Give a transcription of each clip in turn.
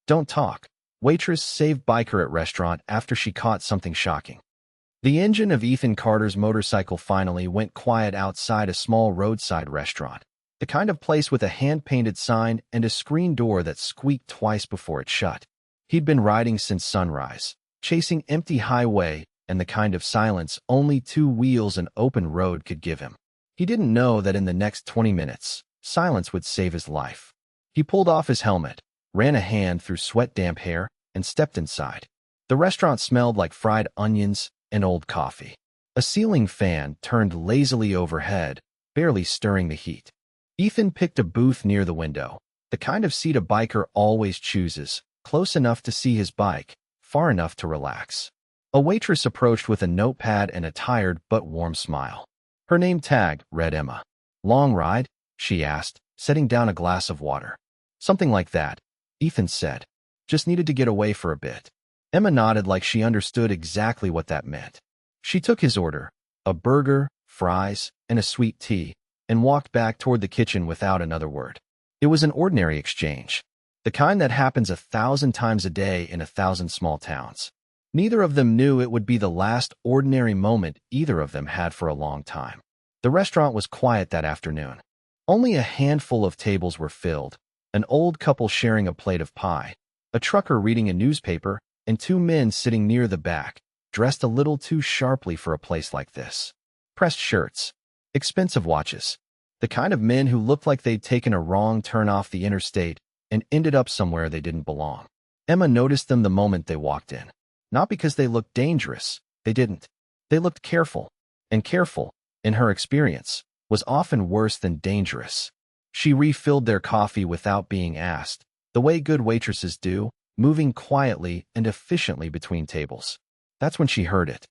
Don't talk. Waitress saved biker at restaurant after she caught something shocking. The engine of Ethan Carter's motorcycle finally went quiet outside a small roadside restaurant, the kind of place with a hand-painted sign and a screen door that squeaked twice before it shut. He'd been riding since sunrise, chasing empty highway and the kind of silence only two wheels and open road could give him. He didn't know that in the next 20 minutes, silence would save his life. He pulled off his helmet, ran a hand through sweat-damp hair, and stepped inside. The restaurant smelled like fried onions and old coffee. A ceiling fan turned lazily overhead, barely stirring the heat. Ethan picked a booth near the window, the kind of seat a biker always chooses, close enough to see his bike, far enough to relax. A waitress approached with a notepad and a tired but warm smile. Her name tag read Emma. "Long ride?" she asked, setting down a glass of water. "Something like that," Ethan said. "Just needed to get away for a bit." Emma nodded like she understood exactly what that meant. She took his order, a burger, fries, and a sweet tea, and walked back toward the kitchen without another word. It was an ordinary exchange, the kind that happens 1,000 times a day in 1,000 small towns. Neither of them knew it would be the last ordinary moment either of them had for a long time. The restaurant was quiet that afternoon. Only a handful of tables were filled, an old couple sharing a plate of pie, a trucker reading a newspaper, and two men sitting near the back, dressed a little too sharply for a place like this. Pressed shirts, expensive watches, the kind of men who looked like they'd taken a wrong turn off the interstate and ended up somewhere they didn't belong. Emma noticed them the moment they walked in. Not because they looked dangerous, they didn't. They looked careful, and careful, in her experience, was often worse than dangerous. She refilled their coffee without being asked, the way good waitresses do, moving quietly and efficiently between tables. That's when she heard it.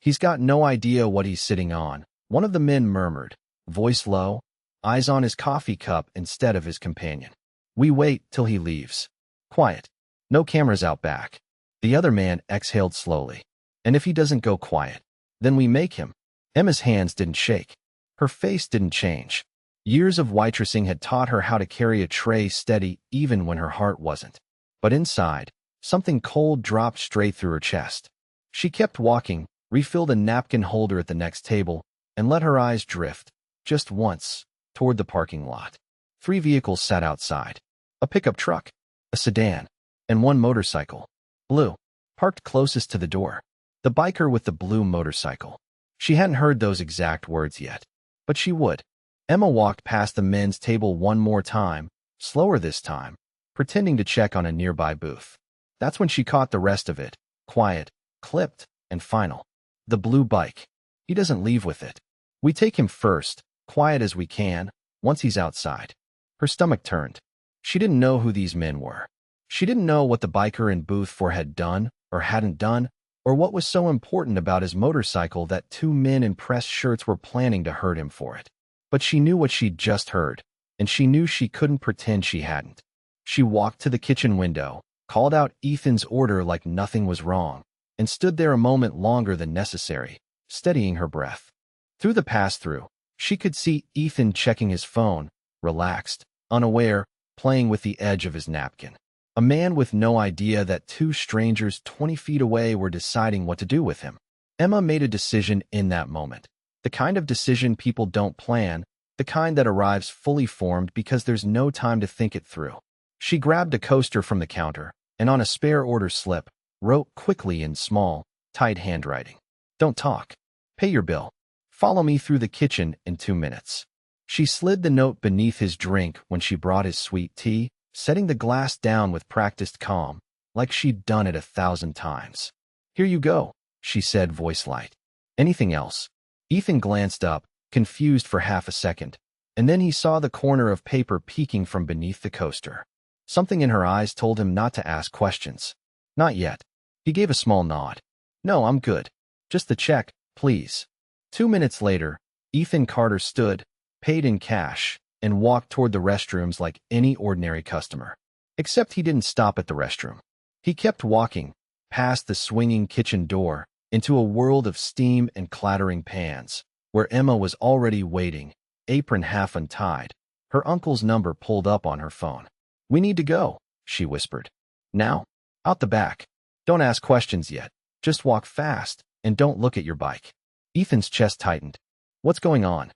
"He's got no idea what he's sitting on," one of the men murmured, voice low, eyes on his coffee cup instead of his companion. "We wait till he leaves. Quiet. No cameras out back." The other man exhaled slowly. "And if he doesn't go quiet, then we make him." Emma's hands didn't shake. Her face didn't change. Years of waitressing had taught her how to carry a tray steady even when her heart wasn't. But inside, something cold dropped straight through her chest. She kept walking, refilled a napkin holder at the next table, and let her eyes drift, just once, toward the parking lot. 3 vehicles sat outside. A pickup truck, a sedan, and one motorcycle. Blue, parked closest to the door. The biker with the blue motorcycle. She hadn't heard those exact words yet, but she would. Emma walked past the men's table one more time, slower this time, pretending to check on a nearby booth. That's when she caught the rest of it, quiet, clipped, and final. "The blue bike. He doesn't leave with it. We take him first, quiet as we can, once he's outside." Her stomach turned. She didn't know who these men were. She didn't know what the biker in booth 4 had done or hadn't done, or what was so important about his motorcycle that 2 men in pressed shirts were planning to hurt him for it. But she knew what she'd just heard, and she knew she couldn't pretend she hadn't. She walked to the kitchen window, called out Ethan's order like nothing was wrong, and stood there a moment longer than necessary, steadying her breath. Through the pass-through, she could see Ethan checking his phone, relaxed, unaware, playing with the edge of his napkin. A man with no idea that 2 strangers 20 feet away were deciding what to do with him. Emma made a decision in that moment. The kind of decision people don't plan, the kind that arrives fully formed because there's no time to think it through. She grabbed a coaster from the counter, and on a spare order slip, wrote quickly in small, tight handwriting, "Don't talk. Pay your bill. Follow me through the kitchen in 2 minutes." She slid the note beneath his drink when she brought his sweet tea, setting the glass down with practiced calm, like she'd done it 1,000 times. "Here you go," she said, voice light. "Anything else?" Ethan glanced up, confused for half a second, and then he saw the corner of paper peeking from beneath the coaster. Something in her eyes told him not to ask questions. "Not yet." He gave a small nod. "No, I'm good. Just the check, please." 2 minutes later, Ethan Carter stood, paid in cash, and walked toward the restrooms like any ordinary customer. Except he didn't stop at the restroom. He kept walking, past the swinging kitchen door, into a world of steam and clattering pans, where Emma was already waiting, apron half untied, her uncle's number pulled up on her phone. "We need to go," she whispered. Now, out the back. Don't ask questions yet. Just walk fast, and don't look at your bike. Ethan's chest tightened. What's going on?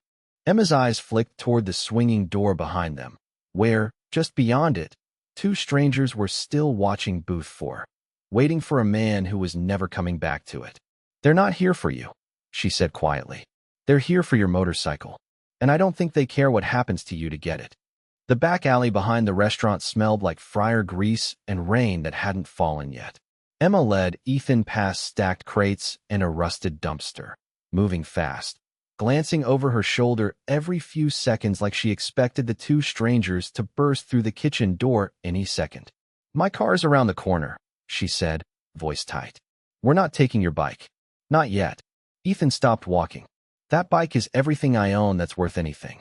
Emma's eyes flicked toward the swinging door behind them, where, just beyond it, two strangers were still watching Booth 4, waiting for a man who was never coming back to it. They're not here for you, she said quietly. They're here for your motorcycle, and I don't think they care what happens to you to get it. The back alley behind the restaurant smelled like fryer grease and rain that hadn't fallen yet. Emma led Ethan past stacked crates and a rusted dumpster, moving fast, glancing over her shoulder every few seconds like she expected the two strangers to burst through the kitchen door any second. My car's around the corner, she said, voice tight. We're not taking your bike. Not yet. Ethan stopped walking. That bike is everything I own that's worth anything.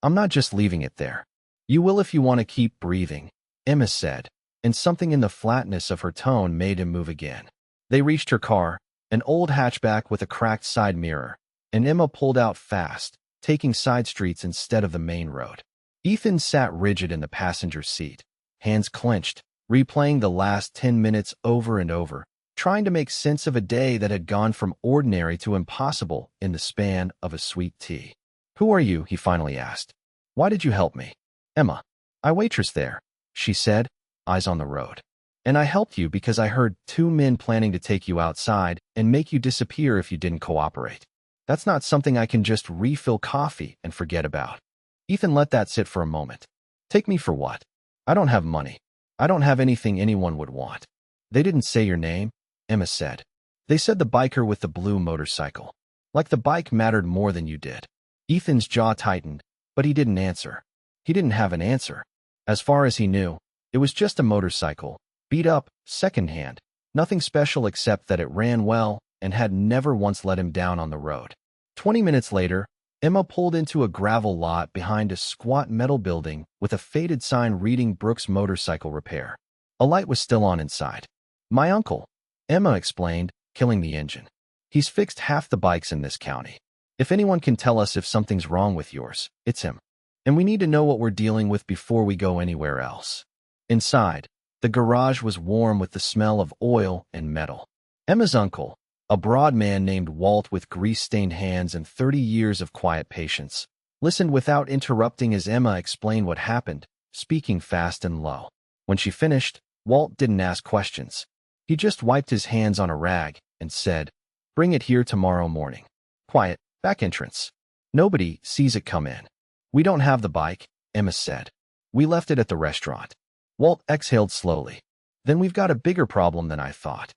I'm not just leaving it there. You will if you want to keep breathing, Emma said, and something in the flatness of her tone made him move again. They reached her car, an old hatchback with a cracked side mirror, and Emma pulled out fast, taking side streets instead of the main road. Ethan sat rigid in the passenger seat, hands clenched, replaying the last 10 minutes over and over, trying to make sense of a day that had gone from ordinary to impossible in the span of a sweet tea. Who are you? He finally asked. Why did you help me? Emma. I waitress there, she said, eyes on the road. And I helped you because I heard two men planning to take you outside and make you disappear if you didn't cooperate. That's not something I can just refill coffee and forget about. Ethan let that sit for a moment. Take me for what? I don't have money. I don't have anything anyone would want. They didn't say your name, Emma said. They said the biker with the blue motorcycle. Like the bike mattered more than you did. Ethan's jaw tightened, but he didn't answer. He didn't have an answer. As far as he knew, it was just a motorcycle, beat up, secondhand, nothing special except that it ran well and had never once let him down on the road. 20 minutes later, Emma pulled into a gravel lot behind a squat metal building with a faded sign reading Brooks Motorcycle Repair. A light was still on inside. My uncle, Emma explained, killing the engine. He's fixed half the bikes in this county. If anyone can tell us if something's wrong with yours, it's him. And we need to know what we're dealing with before we go anywhere else. Inside, the garage was warm with the smell of oil and metal. Emma's uncle, a broad man named Walt with grease-stained hands and 30 years of quiet patience, listened without interrupting as Emma explained what happened, speaking fast and low. When she finished, Walt didn't ask questions. He just wiped his hands on a rag and said, Bring it here tomorrow morning. Quiet, back entrance. Nobody sees it come in. We don't have the bike, Emma said. We left it at the restaurant. Walt exhaled slowly. Then we've got a bigger problem than I thought.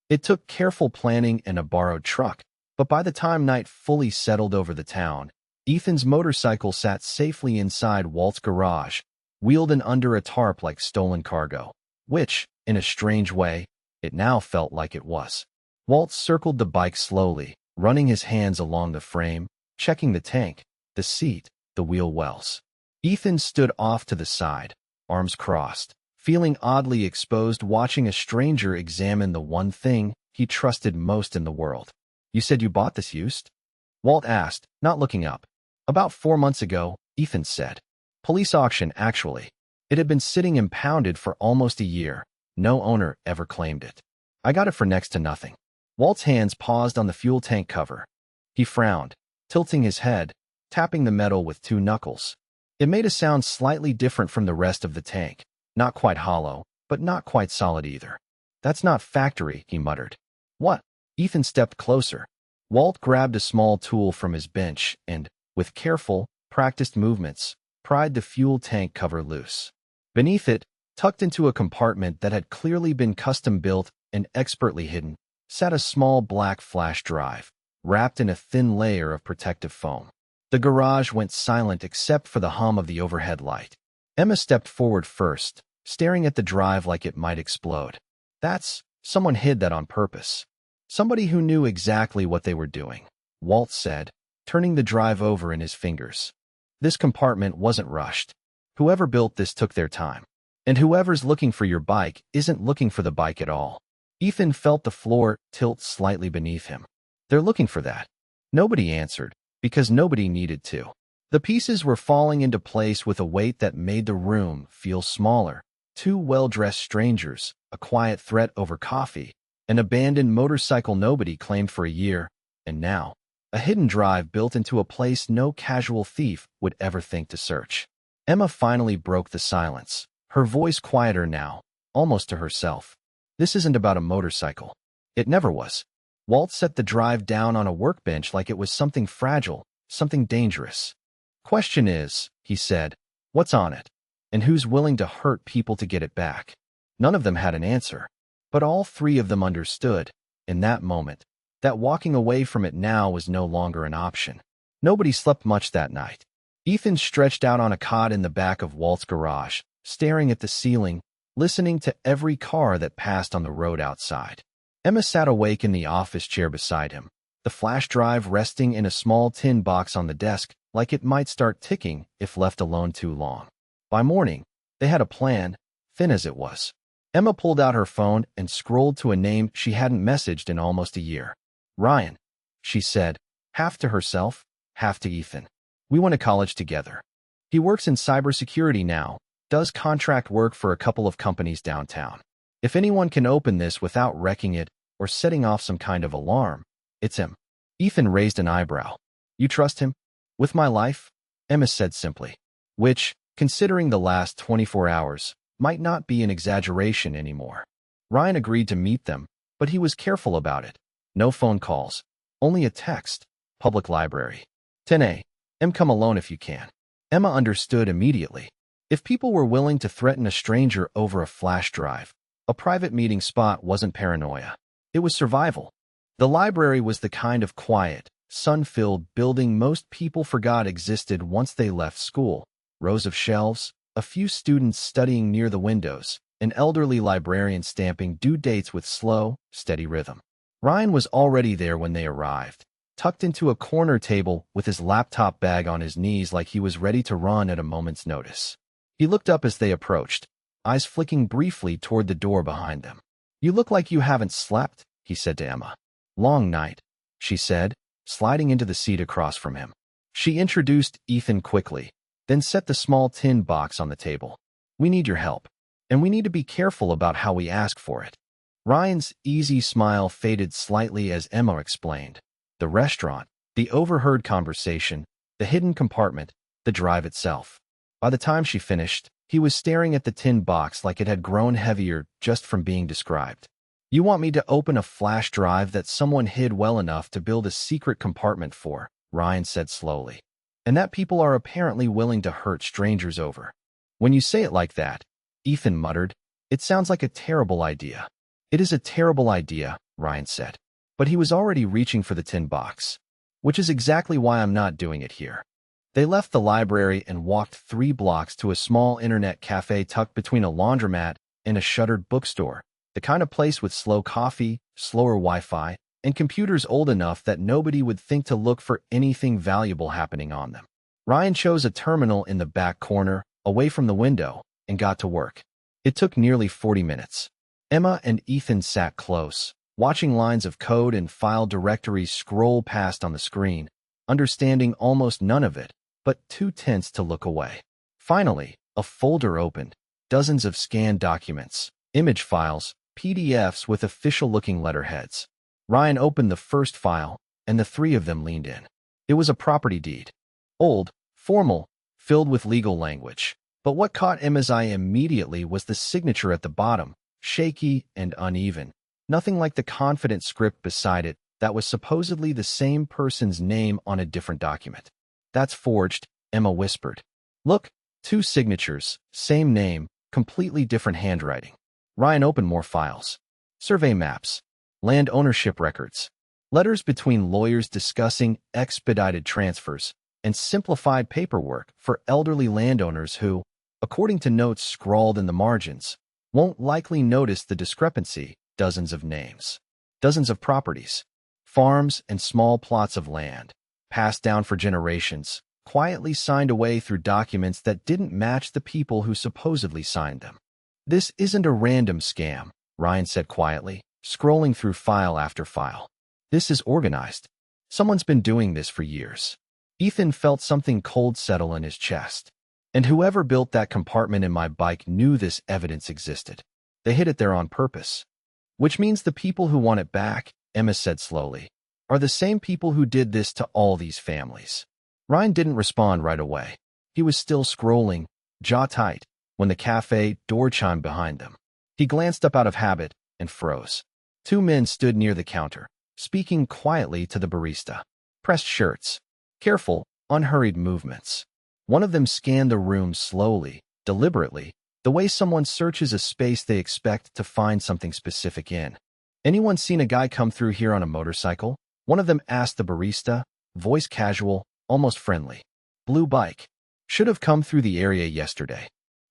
It took careful planning and a borrowed truck, but by the time night fully settled over the town, Ethan's motorcycle sat safely inside Walt's garage, wheeled in under a tarp like stolen cargo, which, in a strange way, it now felt like it was. Walt circled the bike slowly, running his hands along the frame, checking the tank, the seat, the wheel wells. Ethan stood off to the side, arms crossed, feeling oddly exposed watching a stranger examine the one thing he trusted most in the world. You said you bought this used? Walt asked, not looking up. About 4 months ago, Ethan said. Police auction, actually. It had been sitting impounded for almost a year. No owner ever claimed it. I got it for next to nothing. Walt's hands paused on the fuel tank cover. He frowned, tilting his head, tapping the metal with 2 knuckles. It made a sound slightly different from the rest of the tank. Not quite hollow, but not quite solid either. That's not factory, he muttered. What? Ethan stepped closer. Walt grabbed a small tool from his bench and, with careful, practiced movements, pried the fuel tank cover loose. Beneath it, tucked into a compartment that had clearly been custom-built and expertly hidden, sat a small black flash drive, wrapped in a thin layer of protective foam. The garage went silent except for the hum of the overhead light. Emma stepped forward first, staring at the drive like it might explode. Someone hid that on purpose. Somebody who knew exactly what they were doing, Walt said, turning the drive over in his fingers. This compartment wasn't rushed. Whoever built this took their time. And whoever's looking for your bike isn't looking for the bike at all. Ethan felt the floor tilt slightly beneath him. They're looking for that. Nobody answered, because nobody needed to. The pieces were falling into place with a weight that made the room feel smaller, two well-dressed strangers, a quiet threat over coffee, an abandoned motorcycle nobody claimed for a year, and now, a hidden drive built into a place no casual thief would ever think to search. Emma finally broke the silence, her voice quieter now, almost to herself. This isn't about a motorcycle. It never was. Walt set the drive down on a workbench like it was something fragile, something dangerous. Question is, he said, what's on it? And who's willing to hurt people to get it back? None of them had an answer, but all three of them understood, in that moment, that walking away from it now was no longer an option. Nobody slept much that night. Ethan stretched out on a cot in the back of Walt's garage, staring at the ceiling, listening to every car that passed on the road outside. Emma sat awake in the office chair beside him, the flash drive resting in a small tin box on the desk like it might start ticking if left alone too long. By morning, they had a plan, thin as it was. Emma pulled out her phone and scrolled to a name she hadn't messaged in almost a year. Ryan, she said, half to herself, half to Ethan. We went to college together. He works in cybersecurity now, does contract work for a couple of companies downtown. If anyone can open this without wrecking it or setting off some kind of alarm, it's him. Ethan raised an eyebrow. You trust him? With my life? Emma said simply. Which, considering the last 24 hours, might not be an exaggeration anymore. Ryan agreed to meet them, but he was careful about it. No phone calls. Only a text. Public library. 10 a.m. Come alone if you can. Emma understood immediately. If people were willing to threaten a stranger over a flash drive, a private meeting spot wasn't paranoia. It was survival. The library was the kind of quiet, sun-filled building most people forgot existed once they left school. Rows of shelves, a few students studying near the windows, an elderly librarian stamping due dates with slow, steady rhythm. Ryan was already there when they arrived, tucked into a corner table with his laptop bag on his knees like he was ready to run at a moment's notice. He looked up as they approached, eyes flicking briefly toward the door behind them. You look like you haven't slept, he said to Emma. Long night, she said, sliding into the seat across from him. She introduced Ethan quickly, then set the small tin box on the table. We need your help, and we need to be careful about how we ask for it. Ryan's easy smile faded slightly as Emma explained. The restaurant, the overheard conversation, the hidden compartment, the drive itself. By the time she finished, he was staring at the tin box like it had grown heavier just from being described. You want me to open a flash drive that someone hid well enough to build a secret compartment for, Ryan said slowly. And that people are apparently willing to hurt strangers over. When you say it like that, Ethan muttered, it sounds like a terrible idea. It is a terrible idea, Ryan said. But he was already reaching for the tin box. Which is exactly why I'm not doing it here. They left the library and walked 3 blocks to a small internet cafe tucked between a laundromat and a shuttered bookstore, the kind of place with slow coffee, slower Wi-Fi, and computers old enough that nobody would think to look for anything valuable happening on them. Ryan chose a terminal in the back corner, away from the window, and got to work. It took nearly 40 minutes. Emma and Ethan sat close, watching lines of code and file directories scroll past on the screen, understanding almost none of it, but too tense to look away. Finally, a folder opened, dozens of scanned documents, image files, PDFs with official-looking letterheads. Ryan opened the first file, and the 3 of them leaned in. It was a property deed. Old, formal, filled with legal language. But what caught Emma's eye immediately was the signature at the bottom, shaky and uneven. Nothing like the confident script beside it that was supposedly the same person's name on a different document. That's forged, Emma whispered. Look, 2 signatures, same name, completely different handwriting. Ryan opened more files. Survey maps, land ownership records, letters between lawyers discussing expedited transfers, and simplified paperwork for elderly landowners who, according to notes scrawled in the margins, won't likely notice the discrepancy. Dozens of names, dozens of properties, farms and small plots of land, passed down for generations, quietly signed away through documents that didn't match the people who supposedly signed them. This isn't a random scam, Ryan said quietly, scrolling through file after file. This is organized. Someone's been doing this for years. Ethan felt something cold settle in his chest. And whoever built that compartment in my bike knew this evidence existed. They hid it there on purpose. Which means the people who want it back, Emma said slowly, are the same people who did this to all these families. Ryan didn't respond right away. He was still scrolling, jaw tight, when the cafe door chimed behind them. He glanced up out of habit and froze. Two men stood near the counter, speaking quietly to the barista. Pressed shirts. Careful, unhurried movements. One of them scanned the room slowly, deliberately, the way someone searches a space they expect to find something specific in. Anyone seen a guy come through here on a motorcycle? One of them asked the barista, voice casual, almost friendly. Blue bike. Should have come through the area yesterday.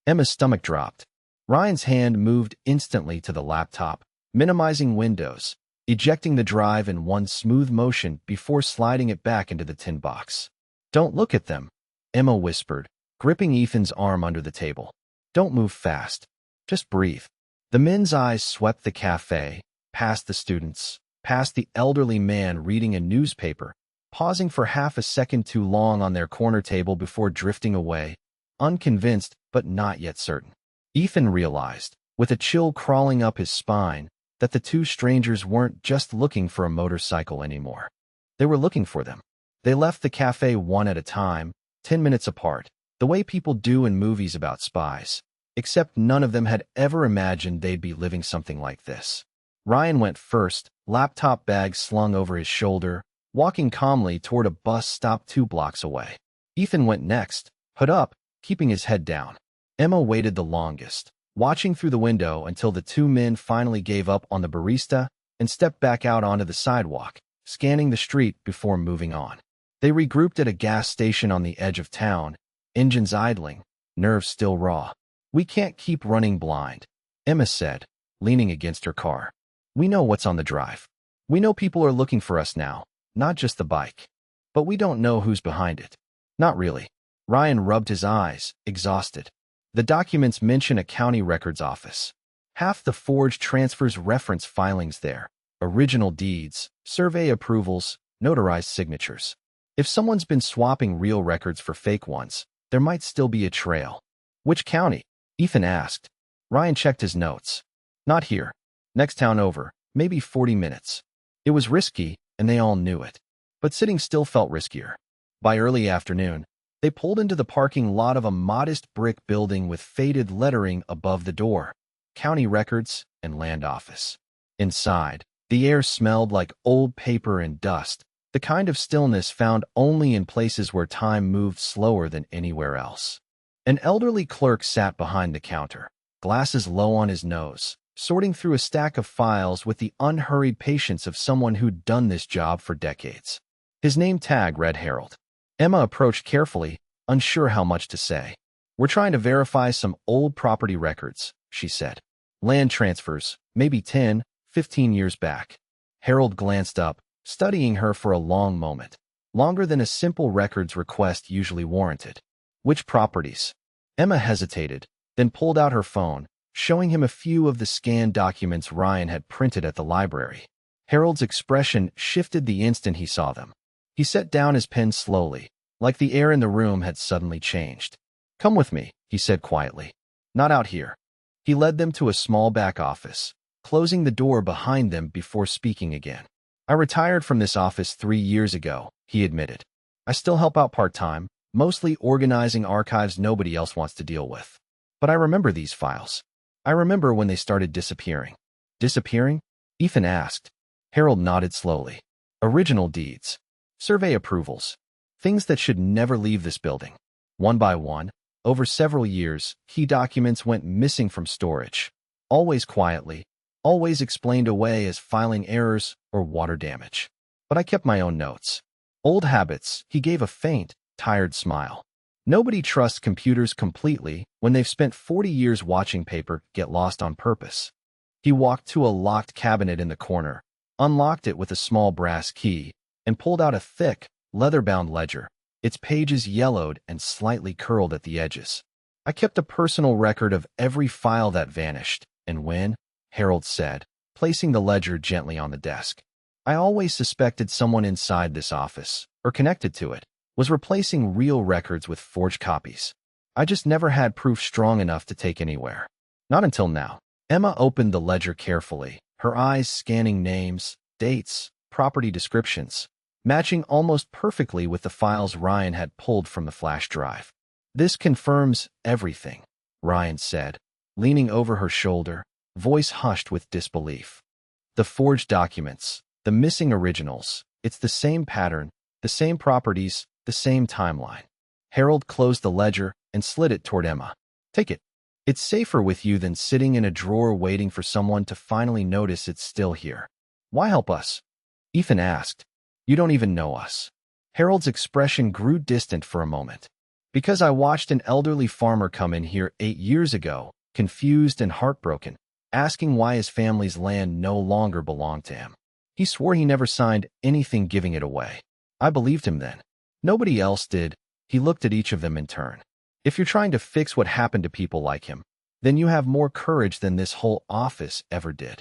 Emma's stomach dropped. Ryan's hand moved instantly to the laptop, minimizing windows, ejecting the drive in one smooth motion before sliding it back into the tin box. Don't look at them, Emma whispered, gripping Ethan's arm under the table. Don't move fast. Just breathe. The men's eyes swept the cafe, past the students, past the elderly man reading a newspaper, pausing for half a second too long on their corner table before drifting away, unconvinced but not yet certain. Ethan realized, with a chill crawling up his spine, that the two strangers weren't just looking for a motorcycle anymore. They were looking for them. They left the cafe one at a time, 10 minutes apart, the way people do in movies about spies, except none of them had ever imagined they'd be living something like this. Ryan went first, laptop bag slung over his shoulder, walking calmly toward a bus stop 2 blocks away. Ethan went next, hood up, keeping his head down. Emma waited the longest, watching through the window until the two men finally gave up on the barista and stepped back out onto the sidewalk, scanning the street before moving on. They regrouped at a gas station on the edge of town, engines idling, nerves still raw. We can't keep running blind, Emma said, leaning against her car. We know what's on the drive. We know people are looking for us now, not just the bike. But we don't know who's behind it. Not really. Ryan rubbed his eyes, exhausted. The documents mention a county records office. Half the forged transfers reference filings there. Original deeds, survey approvals, notarized signatures. If someone's been swapping real records for fake ones, there might still be a trail. Which county? Ethan asked. Ryan checked his notes. Not here. Next town over, maybe 40 minutes. It was risky, and they all knew it. But sitting still felt riskier. By early afternoon, they pulled into the parking lot of a modest brick building with faded lettering above the door. County Records and Land Office. Inside, the air smelled like old paper and dust, the kind of stillness found only in places where time moved slower than anywhere else. An elderly clerk sat behind the counter, glasses low on his nose, sorting through a stack of files with the unhurried patience of someone who'd done this job for decades. His name tag read Harold. Emma approached carefully, unsure how much to say. We're trying to verify some old property records, she said. Land transfers, maybe 10, 15 years back. Harold glanced up, studying her for a long moment, longer than a simple records request usually warranted. Which properties? Emma hesitated, then pulled out her phone, showing him a few of the scanned documents Ryan had printed at the library. Harold's expression shifted the instant he saw them. He set down his pen slowly, like the air in the room had suddenly changed. Come with me, he said quietly. Not out here. He led them to a small back office, closing the door behind them before speaking again. I retired from this office 3 years ago, he admitted. I still help out part-time, mostly organizing archives nobody else wants to deal with. But I remember these files. I remember when they started disappearing. Disappearing? Ethan asked. Harold nodded slowly. Original deeds. Survey approvals. Things that should never leave this building. One by one, over several years, key documents went missing from storage. Always quietly, always explained away as filing errors or water damage. But I kept my own notes. Old habits, he gave a faint, tired smile. Nobody trusts computers completely when they've spent 40 years watching paper get lost on purpose. He walked to a locked cabinet in the corner, unlocked it with a small brass key, and pulled out a thick, leather-bound ledger, its pages yellowed and slightly curled at the edges. I kept a personal record of every file that vanished, and when, Harold said, placing the ledger gently on the desk. I always suspected someone inside this office, or connected to it, was replacing real records with forged copies. I just never had proof strong enough to take anywhere. Not until now. Emma opened the ledger carefully, her eyes scanning names, dates, property descriptions, matching almost perfectly with the files Ryan had pulled from the flash drive. This confirms everything, Ryan said, leaning over her shoulder, voice hushed with disbelief. The forged documents, the missing originals, it's the same pattern, the same properties, the same timeline. Harold closed the ledger and slid it toward Emma. Take it. It's safer with you than sitting in a drawer waiting for someone to finally notice it's still here. Why help us? Ethan asked. You don't even know us. Harold's expression grew distant for a moment. Because I watched an elderly farmer come in here 8 years ago, confused and heartbroken, asking why his family's land no longer belonged to him. He swore he never signed anything giving it away. I believed him then. Nobody else did. He looked at each of them in turn. If you're trying to fix what happened to people like him, then you have more courage than this whole office ever did.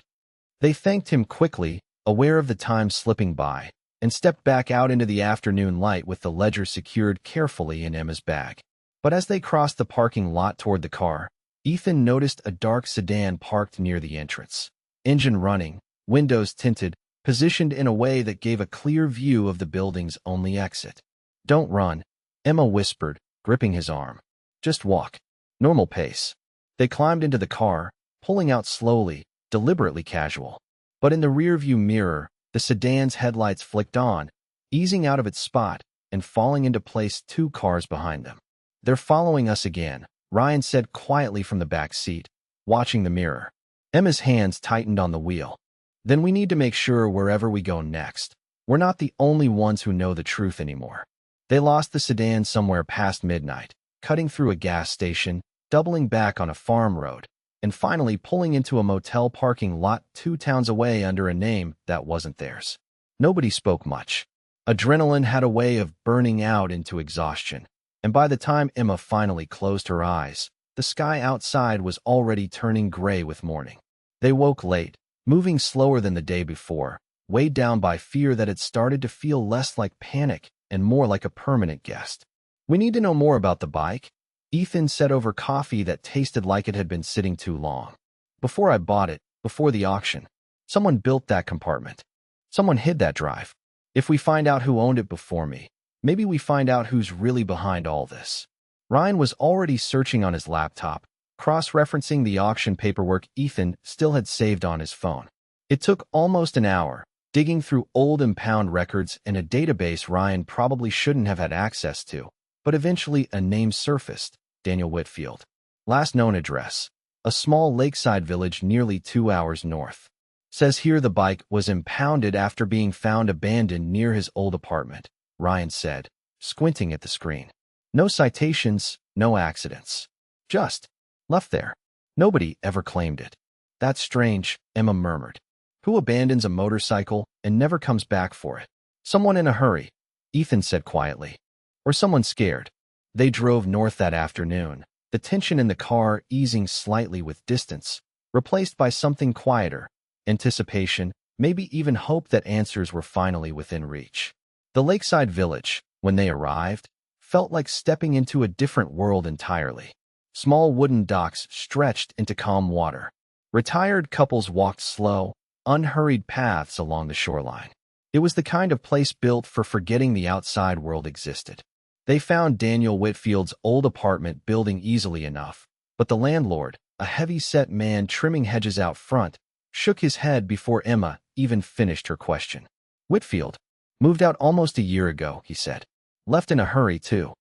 They thanked him quickly, aware of the time slipping by, and stepped back out into the afternoon light with the ledger secured carefully in Emma's bag. But as they crossed the parking lot toward the car, Ethan noticed a dark sedan parked near the entrance. Engine running, windows tinted, positioned in a way that gave a clear view of the building's only exit. Don't run, Emma whispered, gripping his arm. Just walk. Normal pace. They climbed into the car, pulling out slowly, deliberately casual. But in the rearview mirror, the sedan's headlights flicked on, easing out of its spot and falling into place 2 cars behind them. They're following us again, Ryan said quietly from the back seat, watching the mirror. Emma's hands tightened on the wheel. Then we need to make sure wherever we go next, we're not the only ones who know the truth anymore. They lost the sedan somewhere past midnight, cutting through a gas station, doubling back on a farm road, and finally pulling into a motel parking lot 2 towns away under a name that wasn't theirs. Nobody spoke much. Adrenaline had a way of burning out into exhaustion, and by the time Emma finally closed her eyes, the sky outside was already turning gray with morning. They woke late, moving slower than the day before, weighed down by fear that had started to feel less like panic and more like a permanent guest. We need to know more about the bike, Ethan said over coffee that tasted like it had been sitting too long. Before I bought it, before the auction, someone built that compartment. Someone hid that drive. If we find out who owned it before me, maybe we find out who's really behind all this. Ryan was already searching on his laptop, cross-referencing the auction paperwork Ethan still had saved on his phone. It took almost an hour, digging through old impound records in a database Ryan probably shouldn't have had access to, but eventually a name surfaced, Daniel Whitfield. Last known address, a small lakeside village nearly 2 hours north. Says here the bike was impounded after being found abandoned near his old apartment, Ryan said, squinting at the screen. No citations, no accidents. Just left there. Nobody ever claimed it. That's strange, Emma murmured. Who abandons a motorcycle and never comes back for it? Someone in a hurry, Ethan said quietly. Or someone scared. They drove north that afternoon, the tension in the car easing slightly with distance, replaced by something quieter, anticipation, maybe even hope that answers were finally within reach. The lakeside village, when they arrived, felt like stepping into a different world entirely. Small wooden docks stretched into calm water. Retired couples walked slow, unhurried paths along the shoreline. It was the kind of place built for forgetting the outside world existed. They found Daniel Whitfield's old apartment building easily enough, but the landlord, a heavy-set man trimming hedges out front, shook his head before Emma even finished her question. Whitfield moved out almost a year ago, he said. Left in a hurry, too.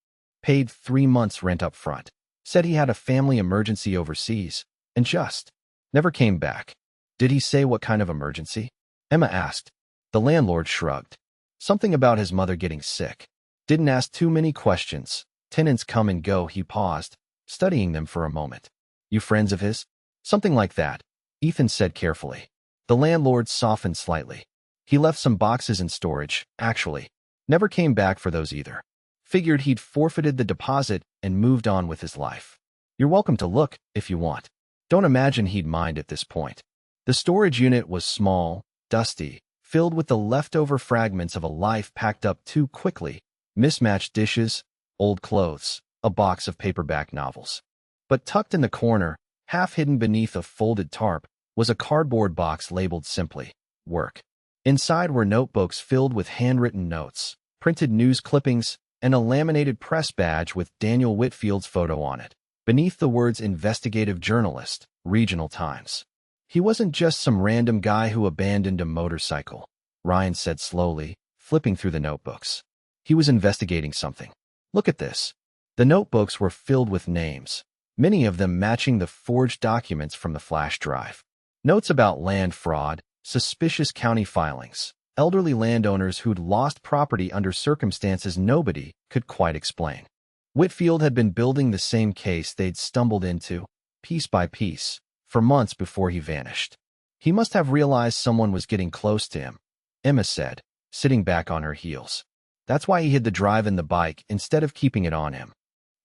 Paid 3 months rent up front. Said he had a family emergency overseas, and just never came back. Did he say what kind of emergency? Emma asked. The landlord shrugged. Something about his mother getting sick. Didn't ask too many questions. Tenants come and go, he paused, studying them for a moment. You friends of his? Something like that, Ethan said carefully. The landlord softened slightly. He left some boxes in storage, actually. Never came back for those either. Figured he'd forfeited the deposit and moved on with his life. You're welcome to look, if you want. Don't imagine he'd mind at this point. The storage unit was small, dusty, filled with the leftover fragments of a life packed up too quickly, mismatched dishes, old clothes, a box of paperback novels. But tucked in the corner, half hidden beneath a folded tarp, was a cardboard box labeled simply, Work. Inside were notebooks filled with handwritten notes, printed news clippings, and a laminated press badge with Daniel Whitfield's photo on it. Beneath the words Investigative Journalist, Regional Times. He wasn't just some random guy who abandoned a motorcycle, Ryan said slowly, flipping through the notebooks. He was investigating something. Look at this. The notebooks were filled with names, many of them matching the forged documents from the flash drive. Notes about land fraud, suspicious county filings, elderly landowners who'd lost property under circumstances nobody could quite explain. Whitfield had been building the same case they'd stumbled into, piece by piece, for months before he vanished. He must have realized someone was getting close to him, Emma said, sitting back on her heels. That's why he hid the drive and the bike instead of keeping it on him.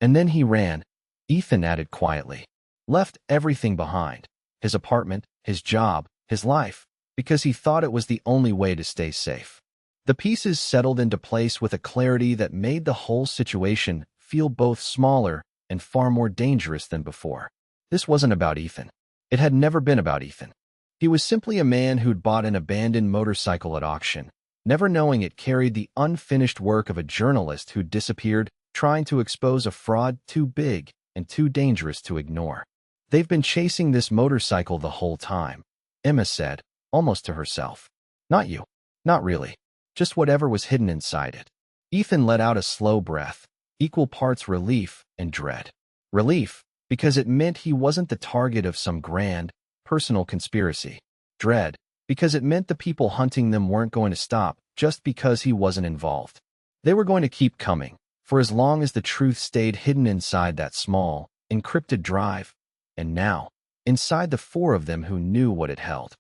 And then he ran, Ethan added quietly. Left everything behind. His apartment, his job, his life, because he thought it was the only way to stay safe. The pieces settled into place with a clarity that made the whole situation feel both smaller and far more dangerous than before. This wasn't about Ethan. It had never been about Ethan. He was simply a man who'd bought an abandoned motorcycle at auction, never knowing it carried the unfinished work of a journalist who'd disappeared, trying to expose a fraud too big and too dangerous to ignore. They've been chasing this motorcycle the whole time, Emma said, almost to herself. Not you. Not really. Just whatever was hidden inside it. Ethan let out a slow breath, equal parts relief and dread. Relief, because it meant he wasn't the target of some grand, personal conspiracy. Dread, because it meant the people hunting them weren't going to stop just because he wasn't involved. They were going to keep coming, for as long as the truth stayed hidden inside that small, encrypted drive. And now, inside the four of them who knew what it held.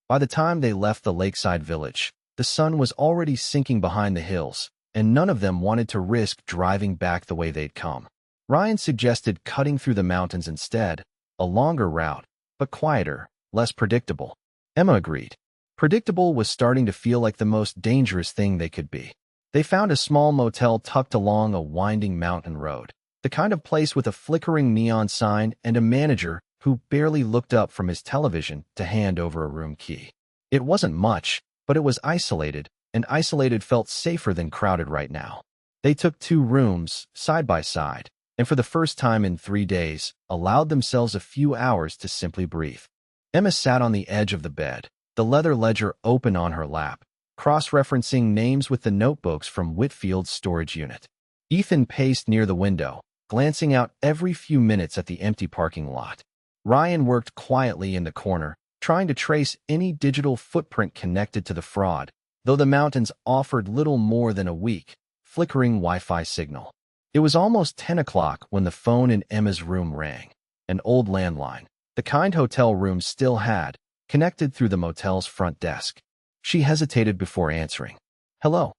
By the time they left the lakeside village, the sun was already sinking behind the hills, and none of them wanted to risk driving back the way they'd come. Ryan suggested cutting through the mountains instead, a longer route, but quieter, less predictable. Emma agreed. Predictable was starting to feel like the most dangerous thing they could be. They found a small motel tucked along a winding mountain road, the kind of place with a flickering neon sign and a manager who barely looked up from his television to hand over a room key. It wasn't much, but it was isolated, and isolated felt safer than crowded right now. They took 2 rooms, side by side, and for the first time in 3 days, allowed themselves a few hours to simply breathe. Emma sat on the edge of the bed, the leather ledger open on her lap, cross-referencing names with the notebooks from Whitfield's storage unit. Ethan paced near the window, glancing out every few minutes at the empty parking lot. Ryan worked quietly in the corner, trying to trace any digital footprint connected to the fraud, though the mountains offered little more than a weak, flickering Wi-Fi signal. It was almost 10 o'clock when the phone in Emma's room rang, an old landline, the kind hotel rooms still had, connected through the motel's front desk. She hesitated before answering. Hello.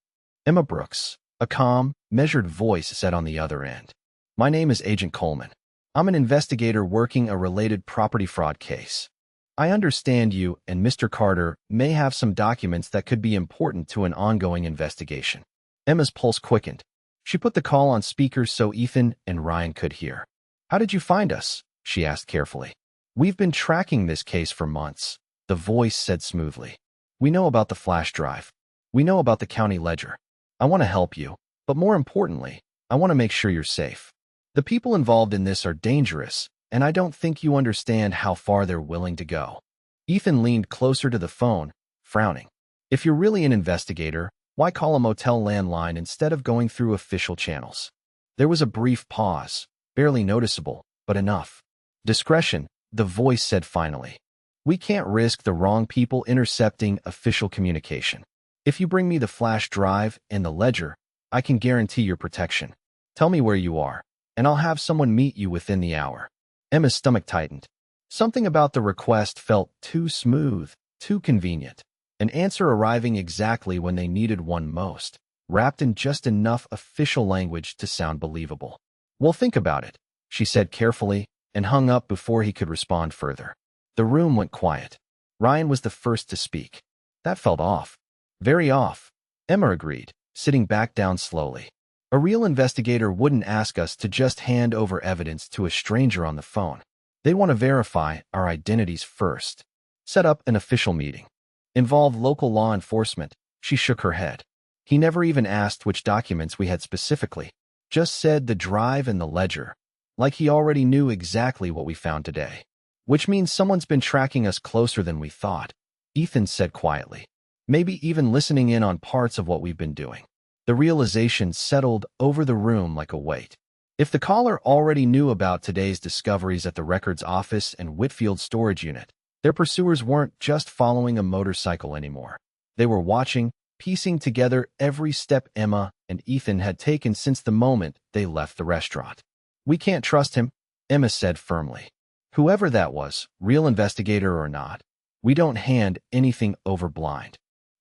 Emma Brooks, a calm, measured voice said on the other end. My name is Agent Coleman. I'm an investigator working a related property fraud case. I understand you and Mr. Carter may have some documents that could be important to an ongoing investigation. Emma's pulse quickened. She put the call on speaker so Ethan and Ryan could hear. How did you find us? She asked carefully. We've been tracking this case for months, the voice said smoothly. We know about the flash drive. We know about the county ledger. I want to help you, but more importantly, I want to make sure you're safe. The people involved in this are dangerous, and I don't think you understand how far they're willing to go. Ethan leaned closer to the phone, frowning. If you're really an investigator, why call a motel landline instead of going through official channels? There was a brief pause, barely noticeable, but enough. Discretion, the voice said finally. We can't risk the wrong people intercepting official communication. If you bring me the flash drive and the ledger, I can guarantee your protection. Tell me where you are, and I'll have someone meet you within the hour. Emma's stomach tightened. Something about the request felt too smooth, too convenient. An answer arriving exactly when they needed one most, wrapped in just enough official language to sound believable. Well, think about it, she said carefully, and hung up before he could respond further. The room went quiet. Ryan was the first to speak. That felt off. Very off. Emma agreed, sitting back down slowly. A real investigator wouldn't ask us to just hand over evidence to a stranger on the phone. They want to verify our identities first. Set up an official meeting. Involve local law enforcement. She shook her head. He never even asked which documents we had specifically. Just said the drive and the ledger. Like he already knew exactly what we found today. Which means someone's been tracking us closer than we thought, Ethan said quietly. Maybe even listening in on parts of what we've been doing. The realization settled over the room like a weight. If the caller already knew about today's discoveries at the records office and Whitfield storage unit, their pursuers weren't just following a motorcycle anymore. They were watching, piecing together every step Emma and Ethan had taken since the moment they left the restaurant. We can't trust him, Emma said firmly. Whoever that was, real investigator or not, we don't hand anything over blind.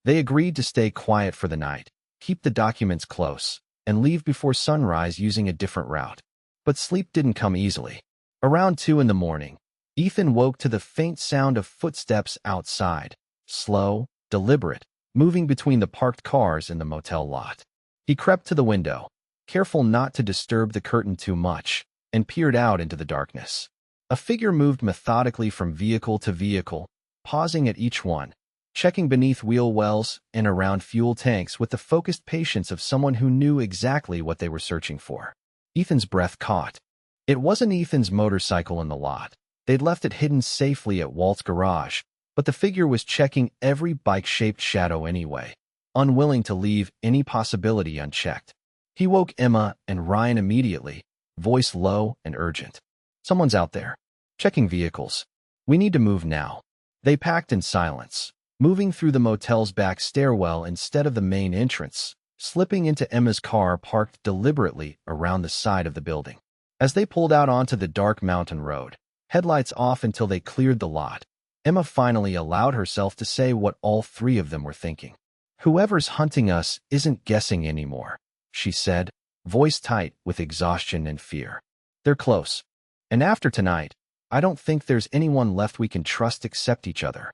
They agreed to stay quiet for the night, keep the documents close, and leave before sunrise using a different route. But sleep didn't come easily. Around 2 in the morning, Ethan woke to the faint sound of footsteps outside, slow, deliberate, moving between the parked cars in the motel lot. He crept to the window, careful not to disturb the curtain too much, and peered out into the darkness. A figure moved methodically from vehicle to vehicle, pausing at each one, checking beneath wheel wells and around fuel tanks with the focused patience of someone who knew exactly what they were searching for. Ethan's breath caught. It wasn't Ethan's motorcycle in the lot. They'd left it hidden safely at Walt's garage, but the figure was checking every bike-shaped shadow anyway, unwilling to leave any possibility unchecked. He woke Emma and Ryan immediately, voice low and urgent. Someone's out there. Checking vehicles. We need to move now. They packed in silence, moving through the motel's back stairwell instead of the main entrance, slipping into Emma's car parked deliberately around the side of the building. As they pulled out onto the dark mountain road, headlights off until they cleared the lot, Emma finally allowed herself to say what all three of them were thinking. Whoever's hunting us isn't guessing anymore, she said, voice tight with exhaustion and fear. They're close. And after tonight, I don't think there's anyone left we can trust except each other.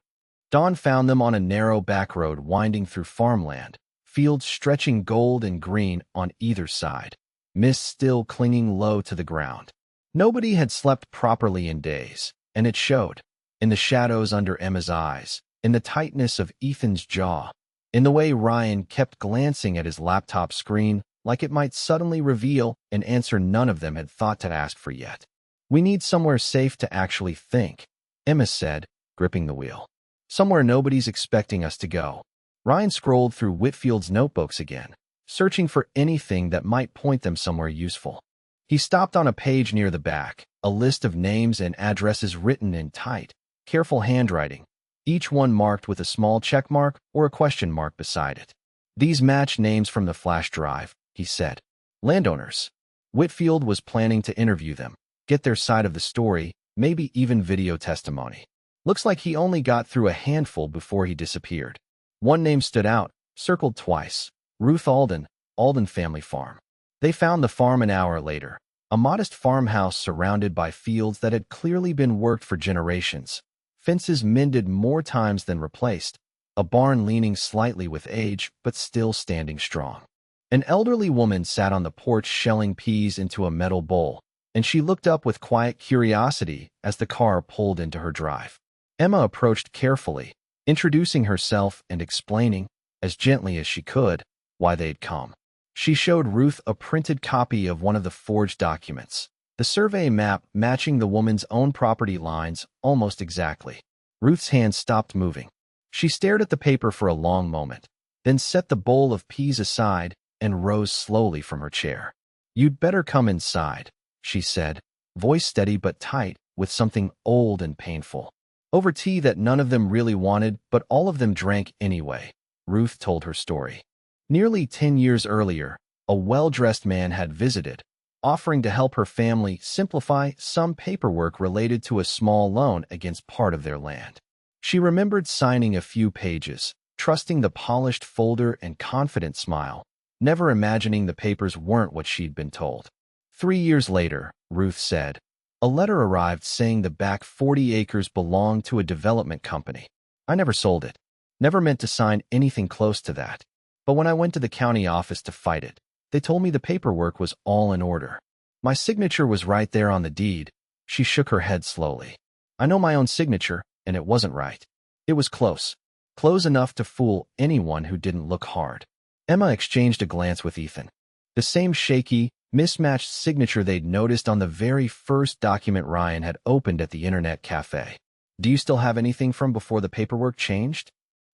Dawn found them on a narrow back road winding through farmland, fields stretching gold and green on either side, mist still clinging low to the ground. Nobody had slept properly in days, and it showed. In the shadows under Emma's eyes, in the tightness of Ethan's jaw, in the way Ryan kept glancing at his laptop screen like it might suddenly reveal an answer none of them had thought to ask for yet. We need somewhere safe to actually think, Emma said, gripping the wheel. Somewhere nobody's expecting us to go. Ryan scrolled through Whitfield's notebooks again, searching for anything that might point them somewhere useful. He stopped on a page near the back, a list of names and addresses written in tight, careful handwriting, each one marked with a small check mark or a question mark beside it. These match names from the flash drive, he said. Landowners. Whitfield was planning to interview them, get their side of the story, maybe even video testimony. Looks like he only got through a handful before he disappeared. One name stood out, circled twice. Ruth Alden, Alden Family Farm. They found the farm an hour later, a modest farmhouse surrounded by fields that had clearly been worked for generations, fences mended more times than replaced, a barn leaning slightly with age but still standing strong. An elderly woman sat on the porch shelling peas into a metal bowl, and she looked up with quiet curiosity as the car pulled into her drive. Emma approached carefully, introducing herself and explaining, as gently as she could, why they'd come. She showed Ruth a printed copy of one of the forged documents, the survey map matching the woman's own property lines almost exactly. Ruth's hand stopped moving. She stared at the paper for a long moment, then set the bowl of peas aside and rose slowly from her chair. You'd better come inside, she said, voice steady but tight with something old and painful. Over tea that none of them really wanted, but all of them drank anyway, Ruth told her story. Nearly 10 years earlier, a well-dressed man had visited, offering to help her family simplify some paperwork related to a small loan against part of their land. She remembered signing a few pages, trusting the polished folder and confident smile, never imagining the papers weren't what she'd been told. 3 years later, Ruth said, a letter arrived saying the back 40 acres belonged to a development company. I never sold it. Never meant to sign anything close to that. But when I went to the county office to fight it, They told me the paperwork was all in order. My signature was right there on the deed. She shook her head slowly. I know my own signature, and it wasn't right. It was close. Close enough to fool anyone who didn't look hard. Emma exchanged a glance with Ethan. The same shaky, mismatched signature they'd noticed on the very first document Ryan had opened at the internet cafe. Do you still have anything from before the paperwork changed?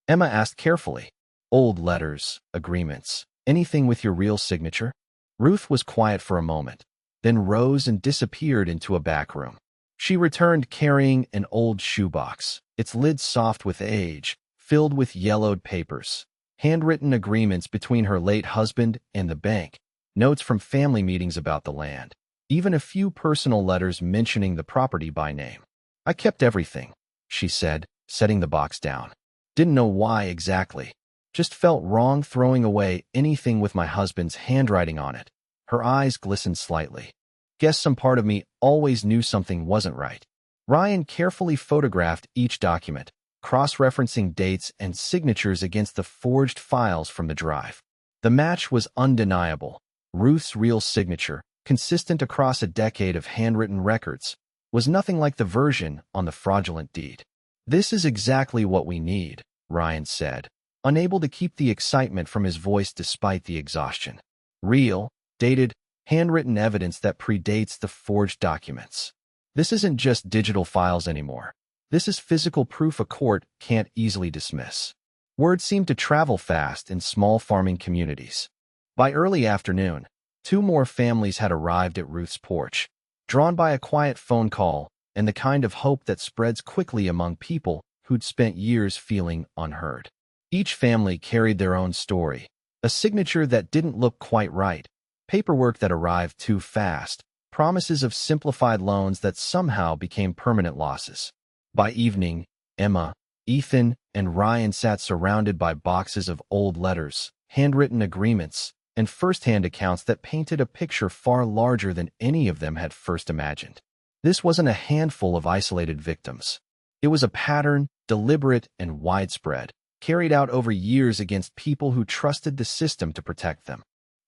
Emma asked carefully. Old letters, agreements, anything with your real signature? Ruth was quiet for a moment, then rose and disappeared into a back room. She returned carrying an old shoebox, its lid soft with age, filled with yellowed papers, handwritten agreements between her late husband and the bank, notes from family meetings about the land, even a few personal letters mentioning the property by name. I kept everything, she said, setting the box down. Didn't know why exactly. Just felt wrong throwing away anything with my husband's handwriting on it. Her eyes glistened slightly. Guess some part of me always knew something wasn't right. Ryan carefully photographed each document, cross-referencing dates and signatures against the forged files from the drive. The match was undeniable. Ruth's real signature, consistent across a decade of handwritten records, was nothing like the version on the fraudulent deed. This is exactly what we need, Ryan said, unable to keep the excitement from his voice despite the exhaustion. Real, dated, handwritten evidence that predates the forged documents. This isn't just digital files anymore. This is physical proof a court can't easily dismiss. Word seemed to travel fast in small farming communities. By early afternoon, 2 more families had arrived at Ruth's porch, drawn by a quiet phone call and the kind of hope that spreads quickly among people who'd spent years feeling unheard. Each family carried their own story, a signature that didn't look quite right, paperwork that arrived too fast, promises of simplified loans that somehow became permanent losses. By evening, Emma, Ethan, and Ryan sat surrounded by boxes of old letters, handwritten agreements, and first-hand accounts that painted a picture far larger than any of them had first imagined. This wasn't a handful of isolated victims. It was a pattern, deliberate and widespread, carried out over years against people who trusted the system to protect them.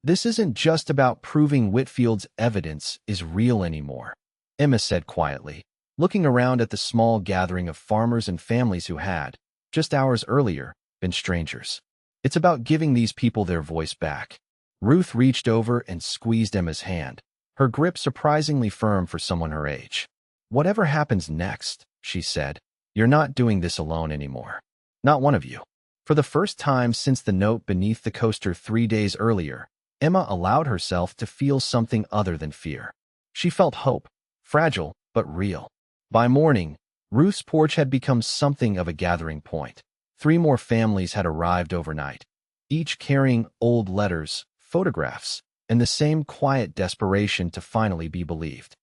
This isn't just about proving Whitfield's evidence is real anymore, Emma said quietly, looking around at the small gathering of farmers and families who had, just hours earlier, been strangers. It's about giving these people their voice back. Ruth reached over and squeezed Emma's hand, her grip surprisingly firm for someone her age. Whatever happens next, she said, you're not doing this alone anymore. Not one of you. For the first time since the note beneath the coaster 3 days earlier, Emma allowed herself to feel something other than fear. She felt hope, fragile but real. By morning, Ruth's porch had become something of a gathering point. 3 more families had arrived overnight, each carrying old letters, photographs, and the same quiet desperation to finally be believed.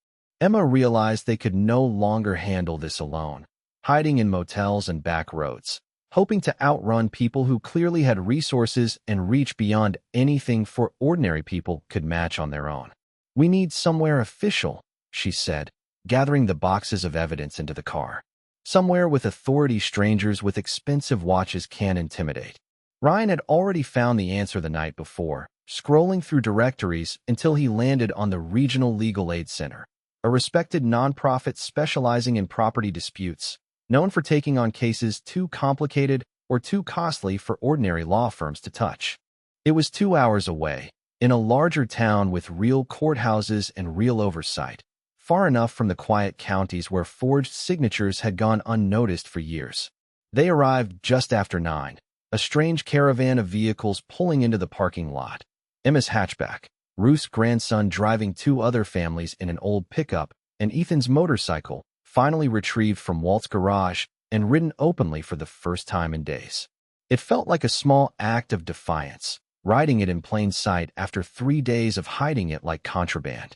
Emma realized they could no longer handle this alone, hiding in motels and back roads, hoping to outrun people who clearly had resources and reach beyond anything for ordinary people could match on their own. We need somewhere official, she said, gathering the boxes of evidence into the car. Somewhere with authority strangers with expensive watches can't intimidate. Ryan had already found the answer the night before, scrolling through directories until he landed on the Regional Legal Aid Center, a respected nonprofit specializing in property disputes, known for taking on cases too complicated or too costly for ordinary law firms to touch. It was 2 hours away, in a larger town with real courthouses and real oversight, far enough from the quiet counties where forged signatures had gone unnoticed for years. They arrived just after 9, a strange caravan of vehicles pulling into the parking lot. Emma's hatchback, Ruth's grandson driving 2 other families in an old pickup, and Ethan's motorcycle, finally retrieved from Walt's garage and ridden openly for the first time in days. It felt like a small act of defiance, riding it in plain sight after 3 days of hiding it like contraband.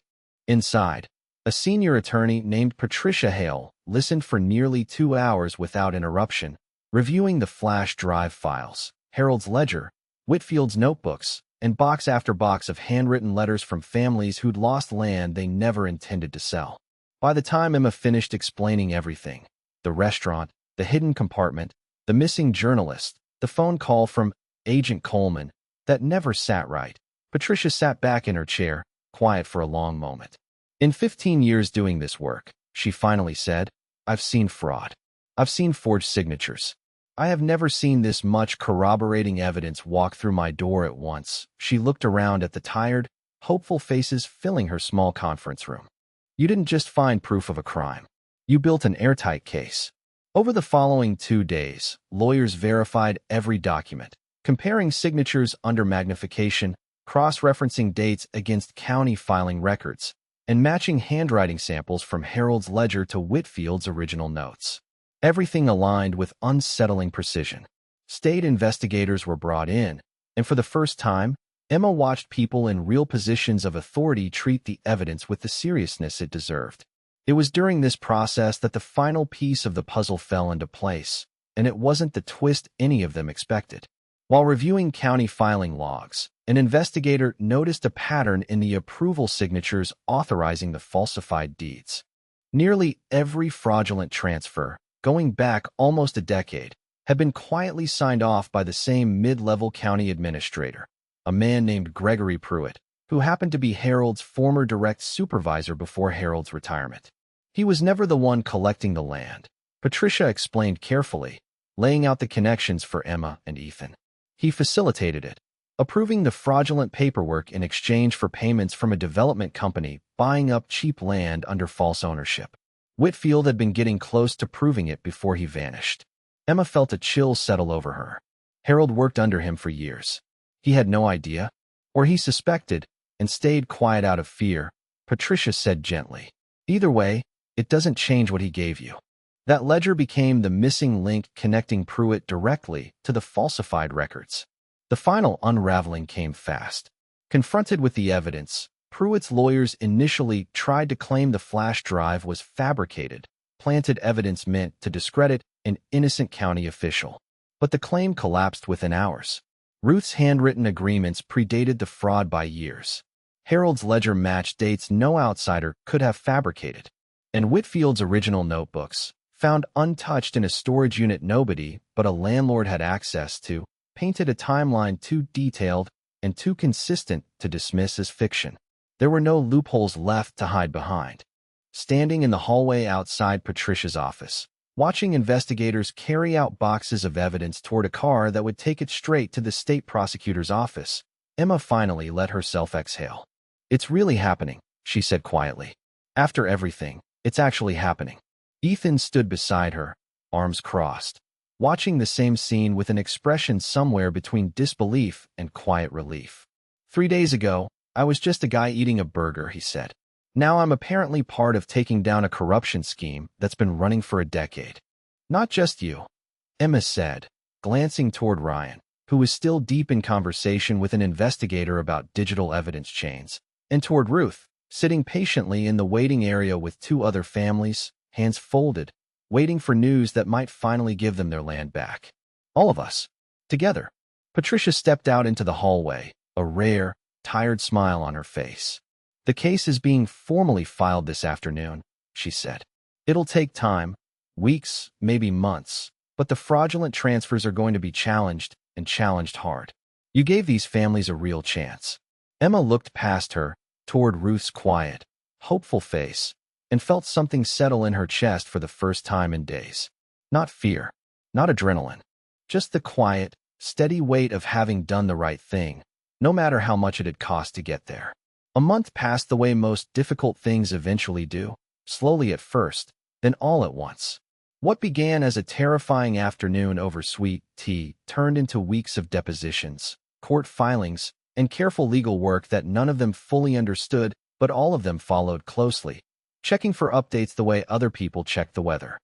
Inside, a senior attorney named Patricia Hale listened for nearly 2 hours without interruption, reviewing the flash drive files, Harold's ledger, Whitfield's notebooks, and box after box of handwritten letters from families who'd lost land they never intended to sell. By the time Emma finished explaining everything, the restaurant, the hidden compartment, the missing journalist, the phone call from Agent Coleman that never sat right, Patricia sat back in her chair, quiet for a long moment. In 15 years doing this work, she finally said, I've seen fraud. I've seen forged signatures. I have never seen this much corroborating evidence walk through my door at once. She looked around at the tired, hopeful faces filling her small conference room. You didn't just find proof of a crime. You built an airtight case. Over the following 2 days, lawyers verified every document, comparing signatures under magnification, cross-referencing dates against county filing records, and matching handwriting samples from Harold's ledger to Whitfield's original notes. Everything aligned with unsettling precision. State investigators were brought in, and for the first time, Emma watched people in real positions of authority treat the evidence with the seriousness it deserved. It was during this process that the final piece of the puzzle fell into place, and it wasn't the twist any of them expected. While reviewing county filing logs, an investigator noticed a pattern in the approval signatures authorizing the falsified deeds. Nearly every fraudulent transfer, going back almost a decade, had been quietly signed off by the same mid-level county administrator, a man named Gregory Pruitt, who happened to be Harold's former direct supervisor before Harold's retirement. He was never the one collecting the land, Patricia explained carefully, laying out the connections for Emma and Ethan. He facilitated it, approving the fraudulent paperwork in exchange for payments from a development company buying up cheap land under false ownership. Whitfield had been getting close to proving it before he vanished. Emma felt a chill settle over her. Harold worked under him for years. He had no idea, or he suspected, and stayed quiet out of fear, Patricia said gently. Either way, it doesn't change what he gave you. That ledger became the missing link connecting Pruitt directly to the falsified records. The final unraveling came fast. Confronted with the evidence, Pruitt's lawyers initially tried to claim the flash drive was fabricated, planted evidence meant to discredit an innocent county official. But the claim collapsed within hours. Ruth's handwritten agreements predated the fraud by years. Harold's ledger matched dates no outsider could have fabricated. And Whitfield's original notebooks, found untouched in a storage unit nobody but a landlord had access to, painted a timeline too detailed and too consistent to dismiss as fiction. There were no loopholes left to hide behind. Standing in the hallway outside Patricia's office, watching investigators carry out boxes of evidence toward a car that would take it straight to the state prosecutor's office, Emma finally let herself exhale. It's really happening, she said quietly. After everything, it's actually happening. Ethan stood beside her, arms crossed, watching the same scene with an expression somewhere between disbelief and quiet relief. 3 days ago, I was just a guy eating a burger, he said. Now I'm apparently part of taking down a corruption scheme that's been running for a decade. Not just you, Emma said, glancing toward Ryan, who was still deep in conversation with an investigator about digital evidence chains, and toward Ruth, sitting patiently in the waiting area with 2 other families, hands folded, waiting for news that might finally give them their land back. All of us, together. Patricia stepped out into the hallway, a rare, tired smile on her face. The case is being formally filed this afternoon, she said. It'll take time, weeks, maybe months, but the fraudulent transfers are going to be challenged, and challenged hard. You gave these families a real chance. Emma looked past her, toward Ruth's quiet, hopeful face, and felt something settle in her chest for the first time in days. Not fear, not adrenaline, just the quiet, steady weight of having done the right thing, no matter how much it had cost to get there. A month passed the way most difficult things eventually do, slowly at first, then all at once. What began as a terrifying afternoon over sweet tea turned into weeks of depositions, court filings, and careful legal work that none of them fully understood, but all of them followed closely, checking for updates the way other people checked the weather.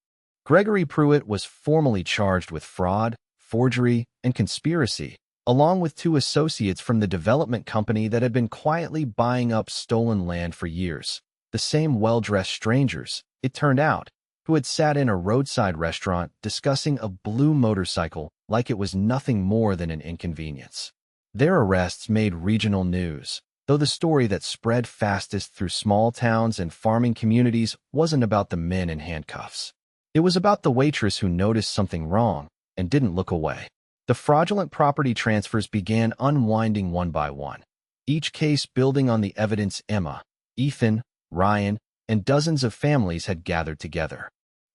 Gregory Pruitt was formally charged with fraud, forgery, and conspiracy, along with 2 associates from the development company that had been quietly buying up stolen land for years. The same well-dressed strangers, it turned out, who had sat in a roadside restaurant discussing a blue motorcycle like it was nothing more than an inconvenience. Their arrests made regional news, though the story that spread fastest through small towns and farming communities wasn't about the men in handcuffs. It was about the waitress who noticed something wrong and didn't look away. The fraudulent property transfers began unwinding one by one. each case building on the evidence Emma, Ethan, Ryan, and dozens of families had gathered together.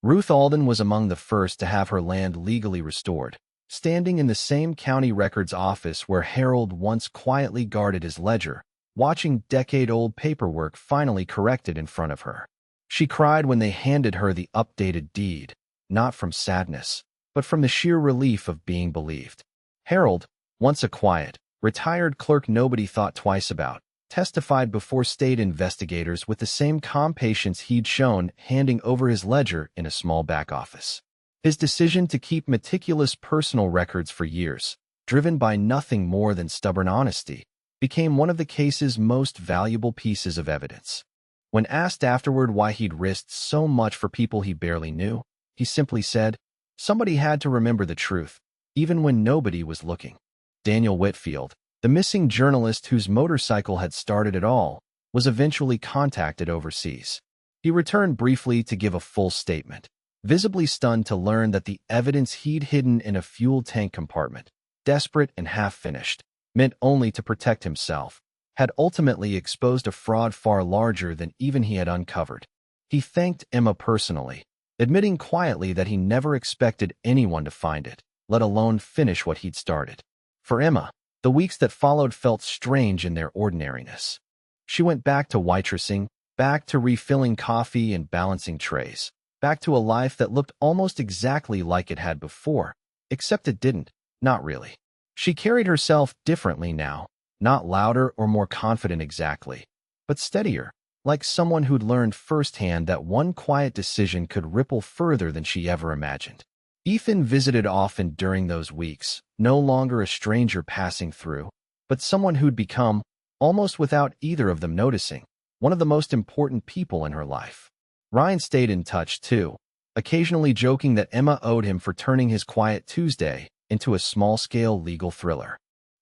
Ruth Alden was among the first to have her land legally restored, standing in the same county records office where Harold once quietly guarded his ledger, watching decade-old paperwork finally corrected in front of her. She cried when they handed her the updated deed, not from sadness, but from the sheer relief of being believed. Harold, once a quiet, retired clerk nobody thought twice about, testified before state investigators with the same calm patience he'd shown handing over his ledger in a small back office. His decision to keep meticulous personal records for years, driven by nothing more than stubborn honesty, became one of the case's most valuable pieces of evidence. When asked afterward why he'd risked so much for people he barely knew, he simply said, "Somebody had to remember the truth, even when nobody was looking." Daniel Whitfield, the missing journalist whose motorcycle had started it all, was eventually contacted overseas. He returned briefly to give a full statement, visibly stunned to learn that the evidence he'd hidden in a fuel tank compartment, desperate and half-finished, meant only to protect himself, had ultimately exposed a fraud far larger than even he had uncovered. He thanked Emma personally, admitting quietly that he never expected anyone to find it, let alone finish what he'd started. For Emma, the weeks that followed felt strange in their ordinariness. She went back to waitressing, back to refilling coffee and balancing trays, back to a life that looked almost exactly like it had before, except it didn't, not really. She carried herself differently now, not louder or more confident exactly, but steadier, like someone who'd learned firsthand that one quiet decision could ripple further than she ever imagined. Ethan visited often during those weeks, no longer a stranger passing through, but someone who'd become, almost without either of them noticing, one of the most important people in her life. Ryan stayed in touch, too, occasionally joking that Emma owed him for turning his quiet Tuesday into a small-scale legal thriller.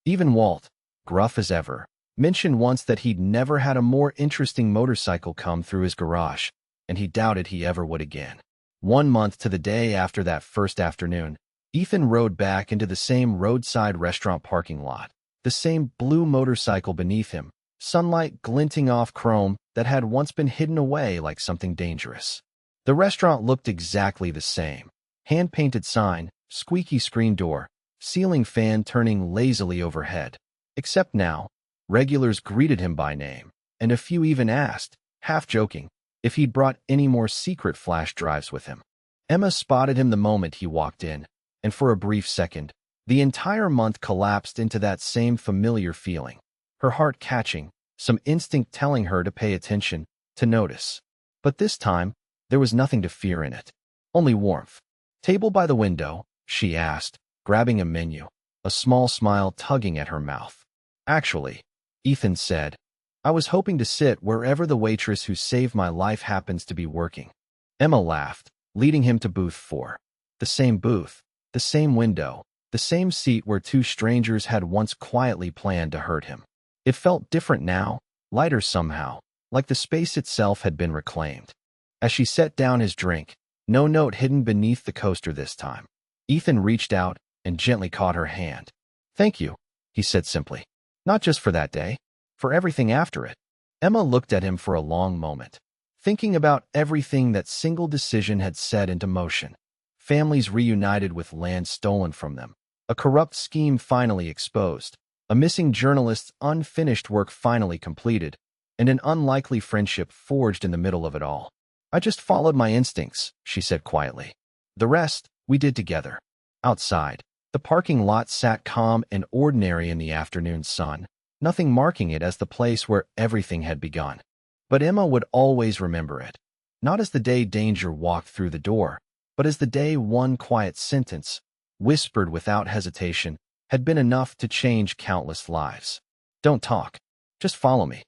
Even Walt, gruff as ever, mentioned once that he'd never had a more interesting motorcycle come through his garage, and he doubted he ever would again. 1 month to the day after that first afternoon, Ethan rode back into the same roadside restaurant parking lot, the same blue motorcycle beneath him, sunlight glinting off chrome that had once been hidden away like something dangerous. The restaurant looked exactly the same. Hand-painted sign, squeaky screen door, ceiling fan turning lazily overhead. Except now, regulars greeted him by name, and a few even asked, half joking, if he'd brought any more secret flash drives with him. Emma spotted him the moment he walked in, and for a brief second, the entire month collapsed into that same familiar feeling, her heart catching, some instinct telling her to pay attention, to notice. But this time, there was nothing to fear in it, only warmth. "Table by the window?" she asked, grabbing a menu, a small smile tugging at her mouth. "Actually," Ethan said, "I was hoping to sit wherever the waitress who saved my life happens to be working." Emma laughed, leading him to booth 4. The same booth, the same window, the same seat where two strangers had once quietly planned to hurt him. It felt different now, lighter somehow, like the space itself had been reclaimed. As she set down his drink, no note hidden beneath the coaster this time, Ethan reached out and gently caught her hand. "Thank you," he said simply. "Not just for that day, for everything after it." Emma looked at him for a long moment, thinking about everything that single decision had set into motion. Families reunited with land stolen from them, a corrupt scheme finally exposed, a missing journalist's unfinished work finally completed, and an unlikely friendship forged in the middle of it all. "I just followed my instincts," she said quietly. "The rest, we did together." Outside, the parking lot sat calm and ordinary in the afternoon sun, nothing marking it as the place where everything had begun. But Emma would always remember it, not as the day danger walked through the door, but as the day one quiet sentence, whispered without hesitation, had been enough to change countless lives. "Don't talk. Just follow me."